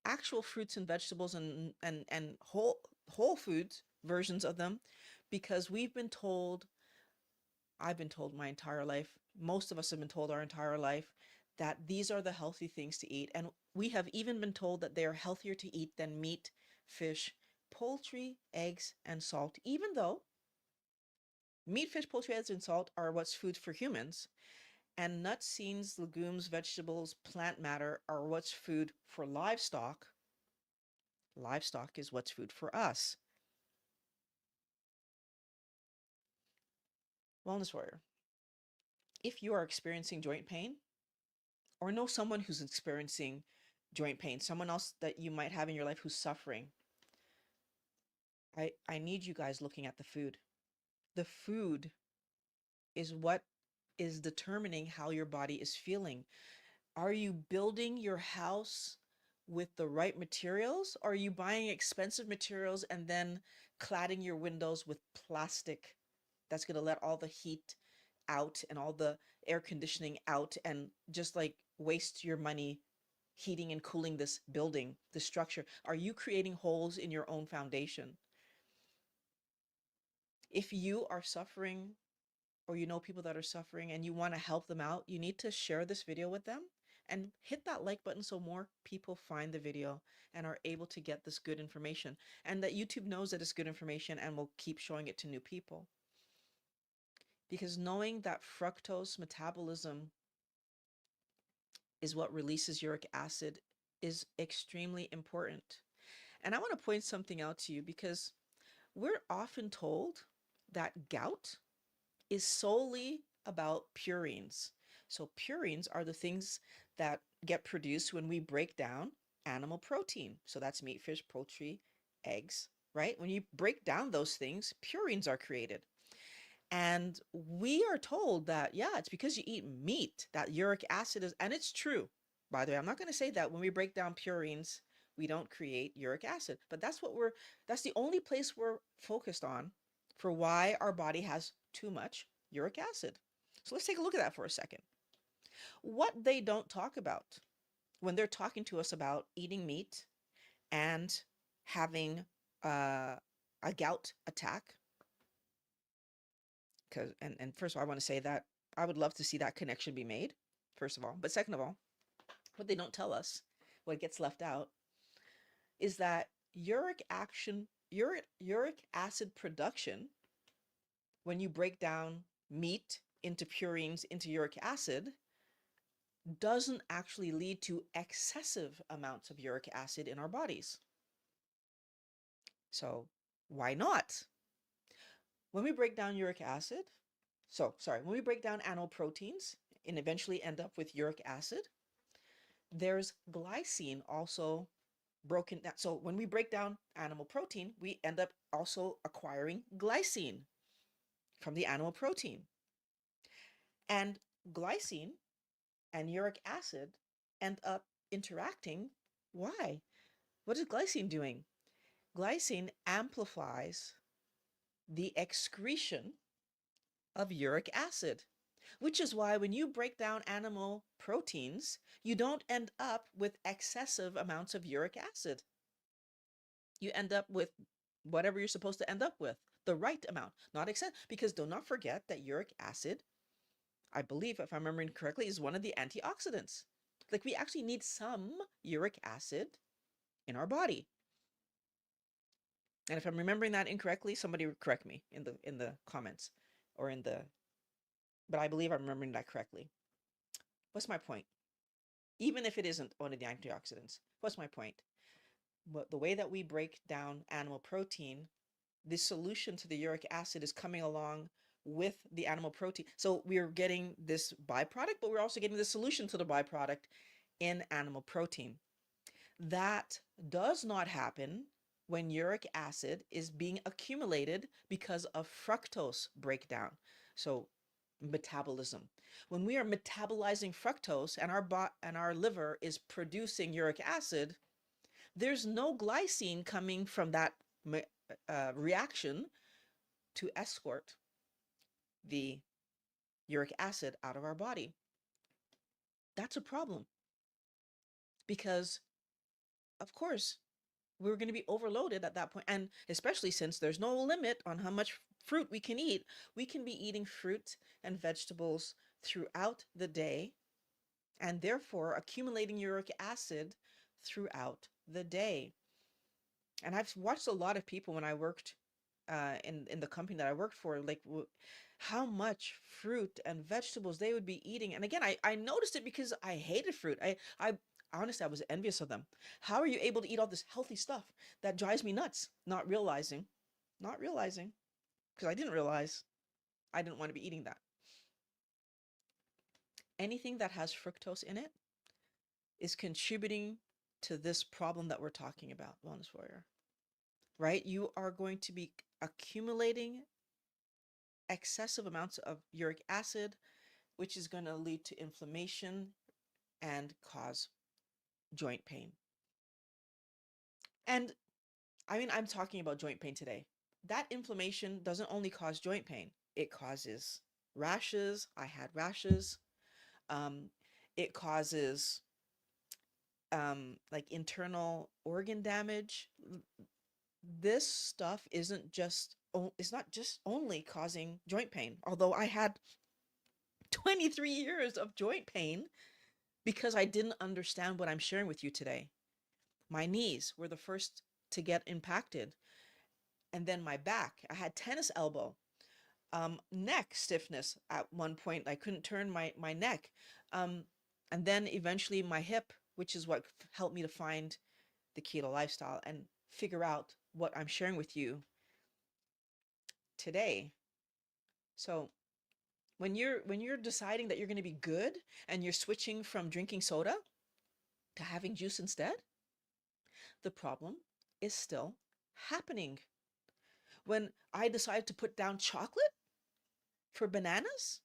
actual fruits and vegetables and whole foods versions of them, because I've been told my entire life, most of us have been told our entire life, that these are the healthy things to eat. And we have even been told that they are healthier to eat than meat, fish, poultry, eggs, and salt, even though meat, fish, poultry, eggs, and salt are what's food for humans. And nuts, seeds, legumes, vegetables, plant matter are what's food for livestock. Livestock is what's food for us. Wellness warrior, if you are experiencing joint pain or know someone who's experiencing joint pain, someone else that you might have in your life who's suffering, I need you guys looking at the food. The food is what is determining how your body is feeling. Are you building your house with the right materials? Or are you buying expensive materials and then cladding your windows with plastic that's going to let all the heat out and all the air conditioning out and just like waste your money heating and cooling this building, this structure? Are you creating holes in your own foundation? If you are suffering or you know people that are suffering and you want to help them out, you need to share this video with them and hit that like button so more people find the video and are able to get this good information, and that YouTube knows that it's good information and will keep showing it to new people. Because knowing that fructose metabolism is what releases uric acid is extremely important. And I want to point something out to you, because we're often told that gout is solely about purines. So purines are the things that get produced when we break down animal protein. So that's meat, fish, poultry, eggs, right? When you break down those things, purines are created. And we are told that, yeah, it's because you eat meat that uric acid is, and it's true. By the way, I'm not going to say that when we break down purines, we don't create uric acid, but that's the only place we're focused on for why our body has too much uric acid. So let's take a look at that for a second. What they don't talk about when they're talking to us about eating meat and having a gout attack, because and first of all, I want to say that I would love to see that connection be made, first of all. But second of all, what they don't tell us, what gets left out, is that uric acid production, when you break down meat into purines into uric acid, doesn't actually lead to excessive amounts of uric acid in our bodies. So why not? When we break down uric acid, when we break down animal proteins and eventually end up with uric acid, there's glycine also broken down. So when we break down animal protein, we end up also acquiring glycine from the animal protein. And glycine and uric acid end up interacting. Why? What is glycine doing? Glycine amplifies the excretion of uric acid, which is why when you break down animal proteins, you don't end up with excessive amounts of uric acid. You end up with whatever you're supposed to end up with, the right amount, not excess. Because do not forget that uric acid, I believe, if I'm remembering correctly, is one of the antioxidants. Like, we actually need some uric acid in our body. And if I'm remembering that incorrectly, somebody correct me in the comments or in the, but I believe I'm remembering that correctly. What's my point? Even if it isn't one of the antioxidants, what's my point? But the way that we break down animal protein, the solution to the uric acid is coming along with the animal protein. So we're getting this byproduct, but we're also getting the solution to the byproduct in animal protein. That does not happen when uric acid is being accumulated because of fructose breakdown. So metabolism. When we are metabolizing fructose and our liver is producing uric acid, there's no glycine coming from that reaction to escort the uric acid out of our body. That's a problem, because, of course, we're going to be overloaded at that point. And especially since there's no limit on how much fruit we can eat, we can be eating fruit and vegetables throughout the day, and therefore accumulating uric acid throughout the day. And I've watched a lot of people when I worked in the company that I worked for, like how much fruit and vegetables they would be eating. And again, I noticed it because I hated fruit. I honestly, I was envious of them. How are you able to eat all this healthy stuff? That drives me nuts. Not realizing, because I didn't realize I didn't want to be eating that. Anything that has fructose in it is contributing to this problem that we're talking about, Wellness Warrior. Right? You are going to be accumulating excessive amounts of uric acid, which is going to lead to inflammation and cause joint pain. And I mean, I'm talking about joint pain today. That inflammation doesn't only cause joint pain, it causes rashes. I had rashes. Um, it causes like internal organ damage. This stuff isn't just, it's not just only causing joint pain, although I had 23 years of joint pain because I didn't understand what I'm sharing with you today. My knees were the first to get impacted, and then my back. I had tennis elbow, neck stiffness at one point. I couldn't turn my neck. Um, and then eventually my hip, which is what helped me to find the keto lifestyle and figure out what I'm sharing with you today. So when you're deciding that you're going to be good and you're switching from drinking soda to having juice instead, the problem is still happening. When I decided to put down chocolate for bananas,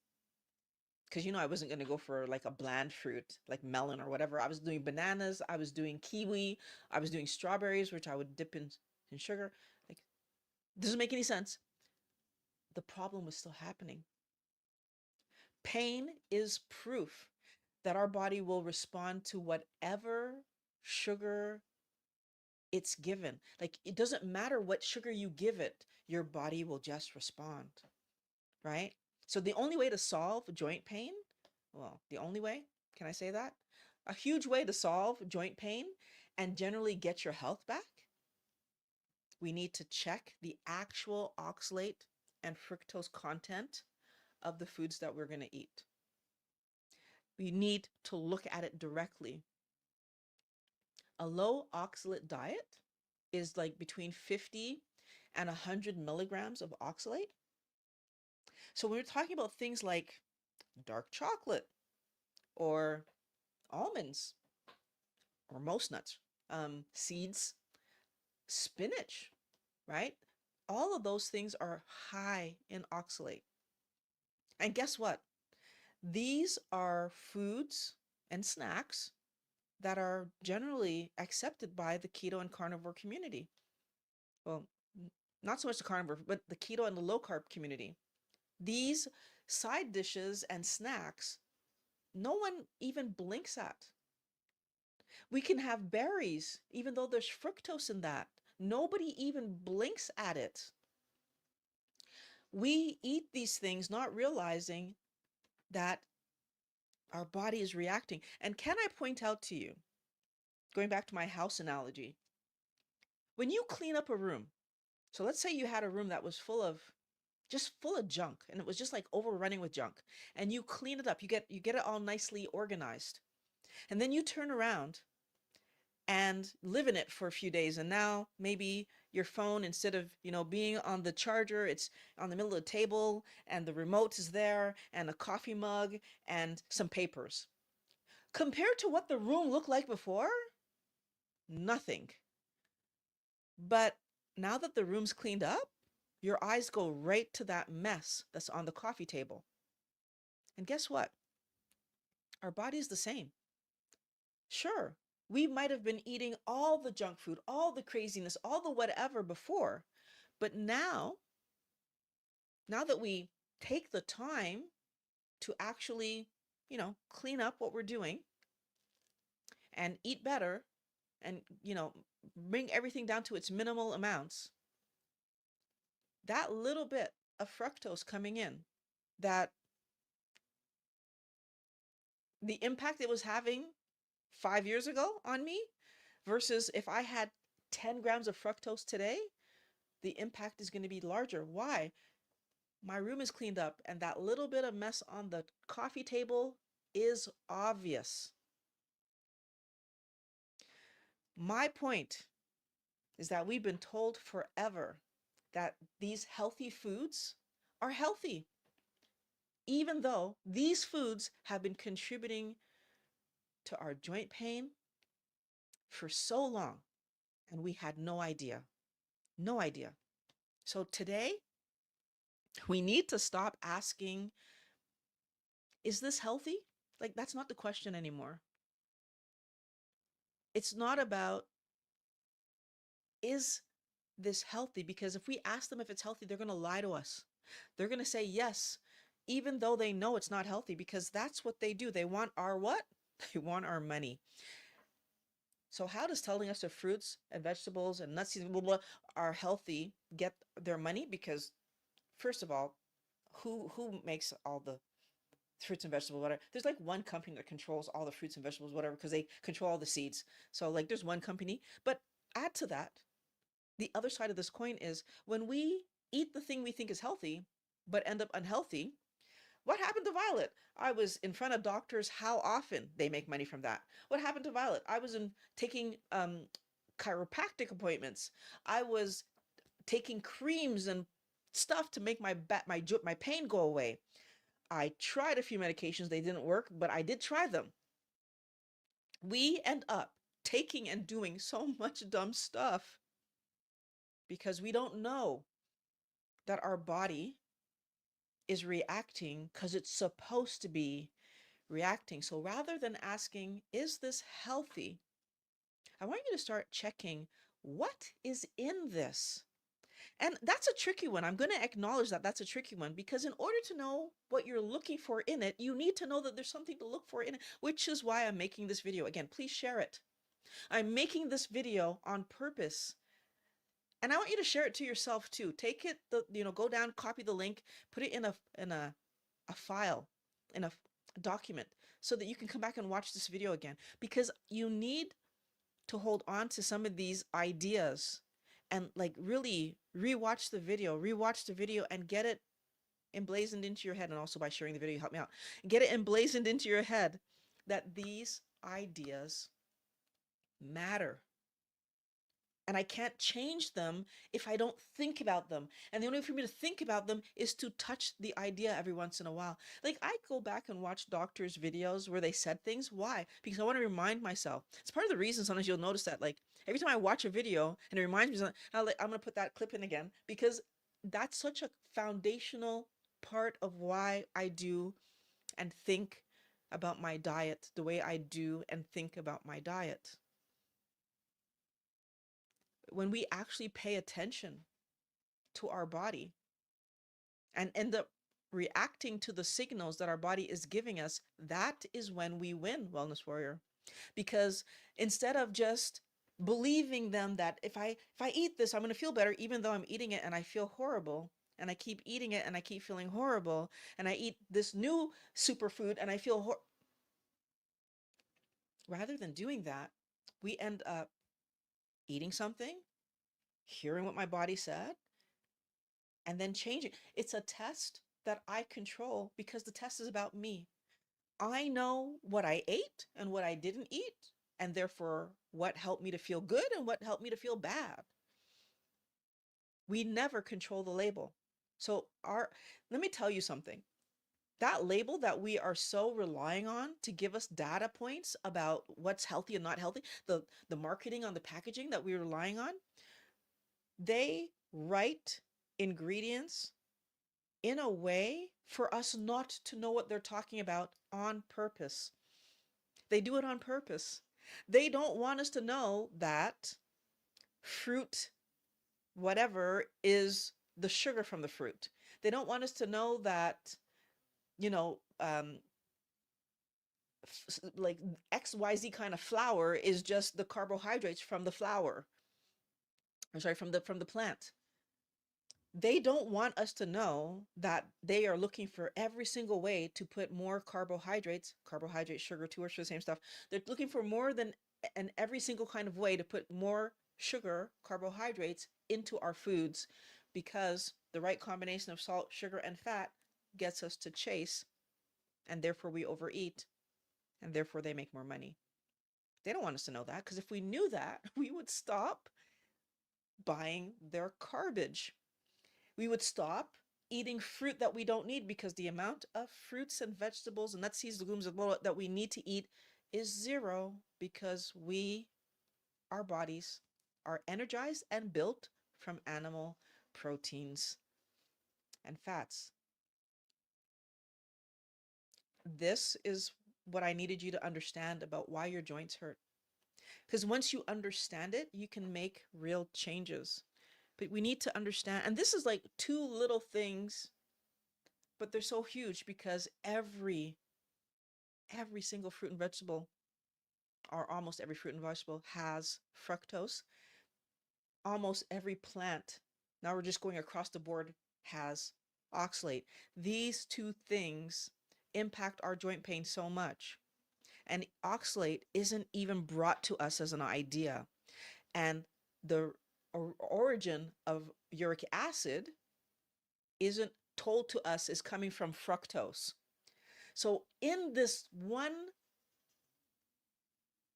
because I wasn't going to go for like a bland fruit like melon or whatever. I was doing bananas, I was doing kiwi, I was doing strawberries, which I would dip in sugar. Like, doesn't make any sense. The problem was still happening. Pain is proof that our body will respond to whatever sugar it's given. Like, it doesn't matter what sugar you give it, your body will just respond, right? So the only way to solve joint pain, well, the only way, can I say that? A huge way to solve joint pain and generally get your health back, we need to check the actual oxalate and fructose content of the foods that we're going to eat. We need to look at it directly. A low oxalate diet is like between 50 and 100 milligrams of oxalate. So when we're talking about things like dark chocolate or almonds or most nuts, seeds, spinach, right? All of those things are high in oxalate. And guess what? These are foods and snacks that are generally accepted by the keto and carnivore community. Well, not so much the carnivore, but the keto and the low carb community. These side dishes and snacks, no one even blinks at. We can have berries, even though there's fructose in that. Nobody even blinks at it. We eat these things not realizing that our body is reacting. And can I point out to you, going back to my house analogy, when you clean up a room, so let's say you had a room that was just full of junk and it was just like overrunning with junk, and you clean it up, you get it all nicely organized. And then you turn around and live in it for a few days, and now maybe your phone, instead of being on the charger, it's on the middle of the table, and the remote is there, and a coffee mug and some papers. Compared to what the room looked like before, nothing. But now that the room's cleaned up, your eyes go right to that mess that's on the coffee table. And guess what? Our body's the same. Sure, we might have been eating all the junk food, all the craziness, all the whatever before, but now that we take the time to actually, clean up what we're doing and eat better and, bring everything down to its minimal amounts, that little bit of fructose coming in, that the impact it was having 5 years ago on me versus if I had 10 grams of fructose today, the impact is going to be larger. Why? My room is cleaned up and that little bit of mess on the coffee table is obvious. My point is that we've been told forever that these healthy foods are healthy, even though these foods have been contributing to our joint pain for so long, and we had no idea. No idea. So today, we need to stop asking, is this healthy? Like, that's not the question anymore. It's not about, is this healthy? Because if we ask them if it's healthy, they're going to lie to us. They're going to say, yes, even though they know it's not healthy, because that's what they do. They want our what? They want our money. So how does telling us that fruits and vegetables and nuts, blah, blah, blah, are healthy get their money? Because first of all, who makes all the fruits and vegetables, whatever? There's like one company that controls all the fruits and vegetables, whatever, because they control all the seeds. So like there's one company. But add to that, the other side of this coin is when we eat the thing we think is healthy, but end up unhealthy. What happened to Violet? I was in front of doctors. How often they make money from that? What happened to Violet? I was in taking chiropractic appointments. I was taking creams and stuff to make my pain go away. I tried a few medications, they didn't work, but I did try them. We end up taking and doing so much dumb stuff because we don't know that our body is reacting because it's supposed to be reacting. So rather than asking, is this healthy? I want you to start checking what is in this. And that's a tricky one. I'm going to acknowledge that that's a tricky one because in order to know what you're looking for in it, you need to know that there's something to look for in it, which is why I'm making this video. Again, please share it. I'm making this video on purpose. And I want you to share it to yourself too. Take it, go down, copy the link, put it in a file, in a document, so that you can come back and watch this video again. Because you need to hold on to some of these ideas and like really rewatch the video and get it emblazoned into your head. And also by sharing the video, help me out. Get it emblazoned into your head that these ideas matter. And I can't change them if I don't think about them. And the only way for me to think about them is to touch the idea every once in a while. Like I go back and watch doctors' videos where they said things. Why? Because I want to remind myself. It's part of the reason sometimes you'll notice that like every time I watch a video and it reminds me something, I'm going to put that clip in again because that's such a foundational part of why I do and think about my diet the way I do and think about my diet. When we actually pay attention to our body and end up reacting to the signals that our body is giving us, that is when we win, Wellness Warrior. Because instead of just believing them that if I eat this, I'm going to feel better, even though I'm eating it and I feel horrible, and I keep eating it and I keep feeling horrible, and I eat this new superfood and I feel rather than doing that, we end up eating something, hearing what my body said, and then changing. It's a test that I control because the test is about me. I know what I ate and what I didn't eat, and therefore what helped me to feel good and what helped me to feel bad. We never control the label. So let me tell you something. That label that we are so relying on to give us data points about what's healthy and not healthy, the marketing on the packaging that we're relying on, they write ingredients in a way for us not to know what they're talking about on purpose. They do it on purpose. They don't want us to know that fruit, whatever, is the sugar from the fruit. They don't want us to know that, you know, like XYZ kind of flour is just the carbohydrates from the flour. I'm sorry, from the plant. They don't want us to know that they are looking for every single way to put more carbohydrates, carbohydrate, sugar, two words for the same stuff. They're looking for more than and every single kind of way to put more sugar, carbohydrates into our foods because the right combination of salt, sugar, and fat gets us to chase, and therefore we overeat, and therefore they make more money. They don't want us to know that because if we knew that, we would stop buying their garbage. We would stop eating fruit that we don't need because the amount of fruits and vegetables and nuts, seeds, legumes, that we need to eat is zero because our bodies are energized and built from animal proteins and fats. This is what I needed you to understand about why your joints hurt. Because once you understand it, you can make real changes. But we need to understand, and this is like two little things but they're so huge because every single fruit and vegetable, or almost every fruit and vegetable, has fructose. Almost every plant, now we're just going across the board, has oxalate. These two things impact our joint pain so much. And oxalate isn't even brought to us as an idea. And the origin of uric acid isn't told to us is coming from fructose. So in this one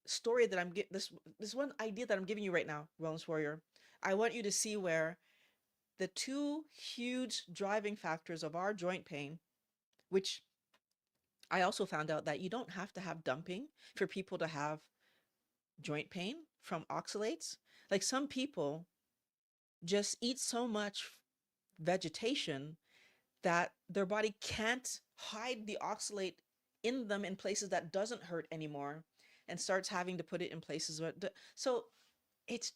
story that this one idea that I'm giving you right now, Wellness Warrior, I want you to see where the two huge driving factors of our joint pain, which I also found out that you don't have to have dumping for people to have joint pain from oxalates. Like some people just eat so much vegetation that their body can't hide the oxalate in them in places that doesn't hurt anymore, and starts having to put it in places where so it's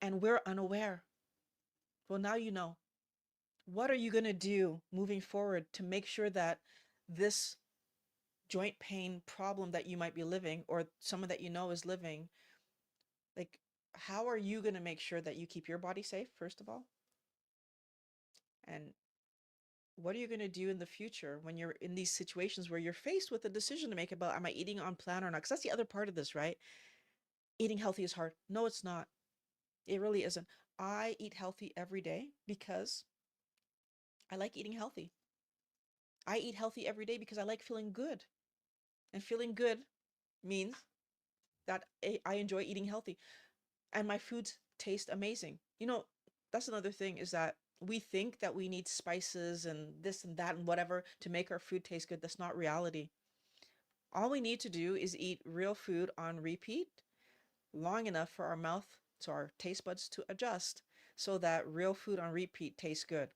and we're unaware. Well, now you know. What are you going to do moving forward to make sure that this joint pain problem that you might be living, or someone that you know is living, like, how are you going to make sure that you keep your body safe, first of all? And what are you going to do in the future when you're in these situations where you're faced with a decision to make about, am I eating on plan or not? Because that's the other part of this, right? Eating healthy is hard. No, it's not. It really isn't. I eat healthy every day because I like eating healthy. I eat healthy every day because I like feeling good. And feeling good means that I enjoy eating healthy, and my foods taste amazing. That's another thing, is that we think that we need spices and this and that and whatever to make our food taste good. That's not reality. All we need to do is eat real food on repeat long enough for our mouth, so our taste buds to adjust, so that real food on repeat tastes good.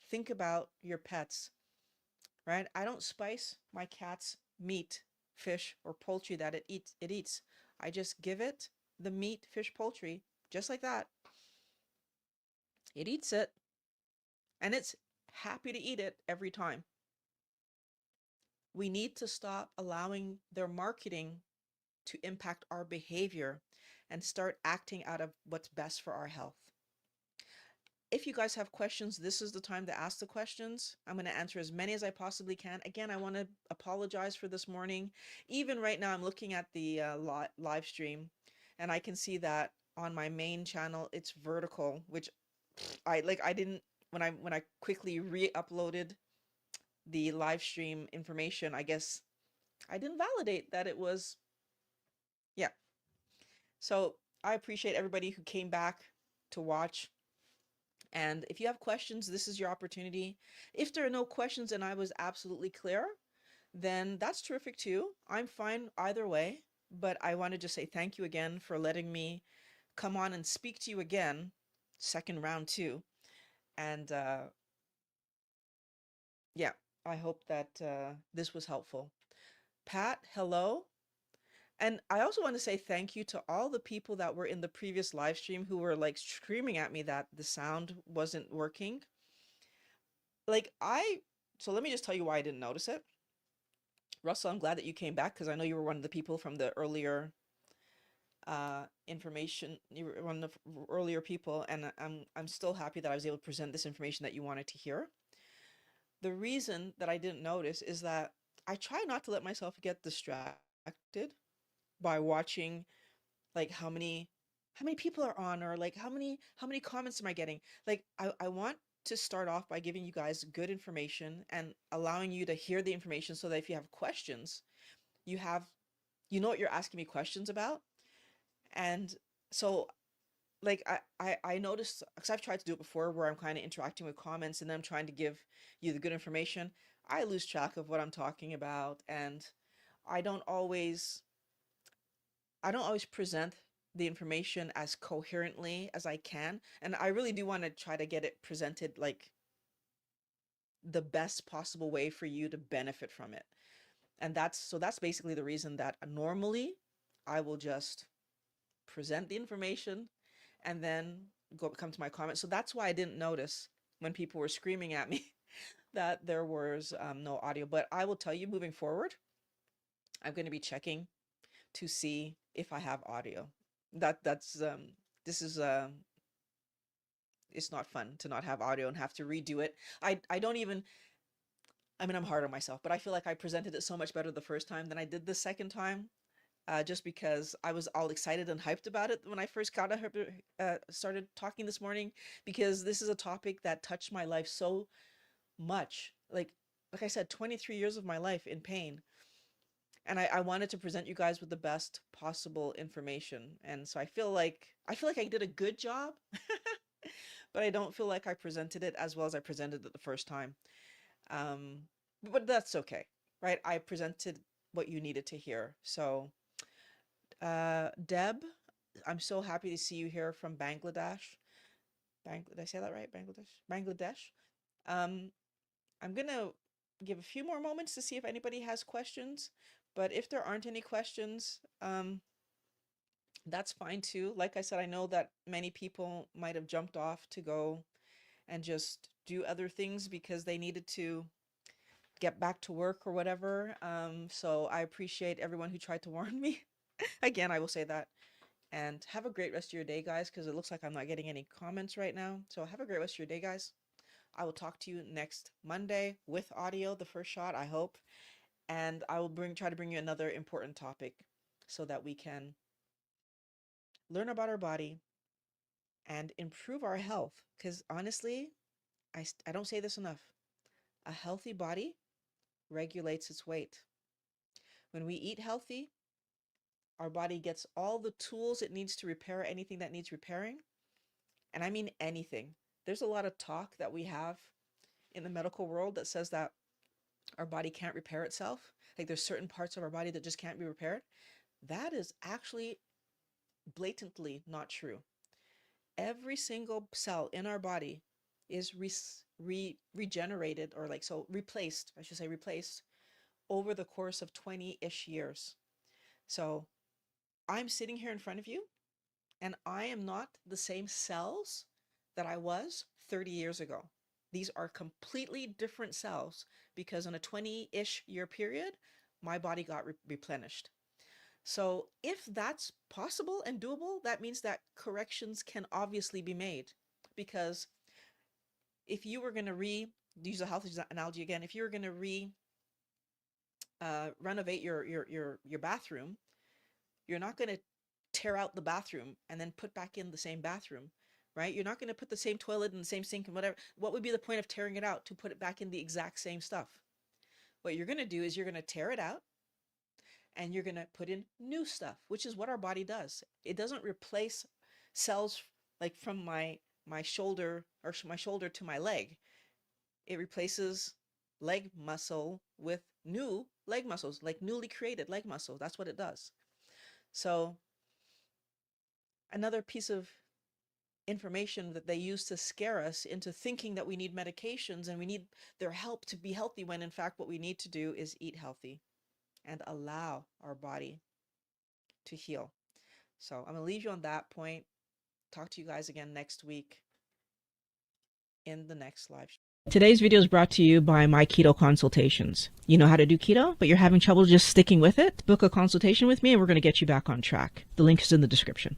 Think about your pets, right? I don't spice my cat's meat, fish, or poultry that it eats. I just give it the meat, fish, poultry, just like that. It eats it, and it's happy to eat it every time. We need to stop allowing their marketing to impact our behavior and start acting out of what's best for our health. If you guys have questions, this is the time to ask the questions. I'm going to answer as many as I possibly can. Again, I want to apologize for this morning. Even right now, I'm looking at the live stream, and I can see that on my main channel, it's vertical, which I didn't, when I quickly re-uploaded the live stream information, I guess I didn't validate that it was, yeah. So I appreciate everybody who came back to watch. And if you have questions, this is your opportunity. If there are no questions and I was absolutely clear, then that's terrific too. I'm fine either way. But I want to just say thank you again for letting me come on and speak to you again, second round too. And yeah, I hope that this was helpful. Pat, hello. And I also want to say thank you to all the people that were in the previous live stream who were like screaming at me that the sound wasn't working. Like so let me just tell you why I didn't notice it. Russell, I'm glad that you came back, because I know you were one of the people from the earlier information. You were one of the earlier people, and I'm still happy that I was able to present this information that you wanted to hear. The reason that I didn't notice is that I try not to let myself get distracted by watching, like, how many people are on, or like how many comments am I getting. Like, I want to start off by giving you guys good information and allowing you to hear the information, so that if you have questions, you have you know what you're asking me questions about. And so, like, I noticed, because I've tried to do it before, where I'm kind of interacting with comments and then I'm trying to give you the good information. I lose track of what I'm talking about, and I don't always I don't always present the information as coherently as I can. And I really do want to try to get it presented like the best possible way for you to benefit from it. And that's basically the reason that normally I will just present the information and then come to my comments. So that's why I didn't notice when people were screaming at me that there was no audio. But I will tell you, moving forward, I'm going to be checking to see if I have audio. That's this is it's not fun to not have audio and have to redo it. I don't even, I mean, I'm hard on myself, but I feel like I presented it so much better the first time than I did the second time. Just because I was all excited and hyped about it when I first started talking this morning, because this is a topic that touched my life so much. Like I said, 23 years of my life in pain. And I wanted to present you guys with the best possible information. And so I feel like I did a good job, but I don't feel like I presented it as well as I presented it the first time. Um, but that's okay, right? I presented what you needed to hear. So, Deb, I'm so happy to see you here from Bangladesh. Did I say that right? Bangladesh. Um, I'm gonna give a few more moments to see if anybody has questions. But if there aren't any questions, that's fine too. Like I said, I know that many people might have jumped off to go and just do other things because they needed to get back to work or whatever. So I appreciate everyone who tried to warn me. Again, I will say that. And have a great rest of your day, guys, because it looks like I'm not getting any comments right now. So have a great rest of your day, guys. I will talk to you next Monday with audio, the first shot, I hope. And I will try to bring you another important topic so that we can learn about our body and improve our health. Because honestly, I don't say this enough. A healthy body regulates its weight. When we eat healthy, our body gets all the tools it needs to repair anything that needs repairing. And I mean anything. There's a lot of talk that we have in the medical world that says that our body can't repair itself. Like there's certain parts of our body that just can't be repaired. That is actually blatantly not true. Every single cell in our body is regenerated, or replaced, I should say replaced, over the course of 20-ish years. So I'm sitting here in front of you and I am not the same cells that I was 30 years ago. These are completely different cells because in a 20-ish year period, my body got replenished. So if that's possible and doable, that means that corrections can obviously be made. Because if you were going to use a health analogy again, if you were going to renovate your bathroom, you're not going to tear out the bathroom and then put back in the same bathroom, right? You're not going to put the same toilet and the same sink and whatever. What would be the point of tearing it out to put it back in the exact same stuff? What you're going to do is you're going to tear it out and you're going to put in new stuff, which is what our body does. It doesn't replace cells like from my shoulder or my shoulder to my leg. It replaces leg muscle with new leg muscles, like newly created leg muscle. That's what it does. So another piece of information that they use to scare us into thinking that we need medications and we need their help to be healthy, when in fact what we need to do is eat healthy and allow our body to heal. So I'm going to leave you on that point. Talk to you guys again next week in the next live show. Today's video is brought to you by my keto consultations. You know how to do keto, but you're having trouble just sticking with it? Book a consultation with me and we're going to get you back on track. The link is in the description.